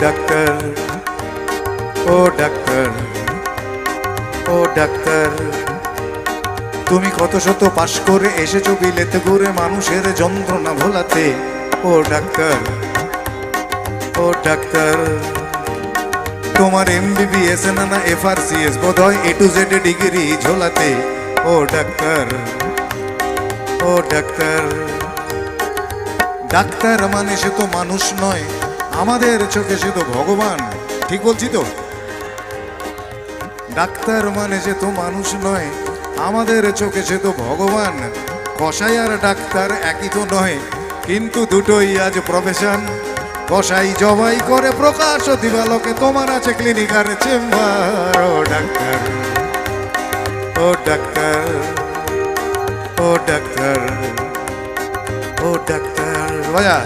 Doctor, ও doctor, ও doctor, তুমি কত শত পাশ করে এসেছো বিলেতে ঘুরে মানুষের যন্ত্রণা ভোলাতে। ও ডাক্তার, ও ডাক্তার, তোমার MBBS না FRCS বোধহয় A to Z ডিগ্রি ঝোলাতে। ও ডাক্তার, ও ডাক্তার, ডাক্তার মানে সে তো মানুষ নয়, আমাদের চোখে সে তো ভগবান। ঠিক বলছি তো? ডাক্তার মানে সে তো মানুষ নয়, আমাদের চোখে সে তো ভগবান। কসাই আর ডাক্তার একই তো নয়, কিন্তু দুটোই আজ প্রফেশন। কসাই জবাই করে প্রকাশ দিবালোকে, তোমার আছে ক্লিনিক আর চেম্বার। ও ডাক্তার, ও ডাক্তার, ও ডাক্তার, ও ডাক্তার, বাজা।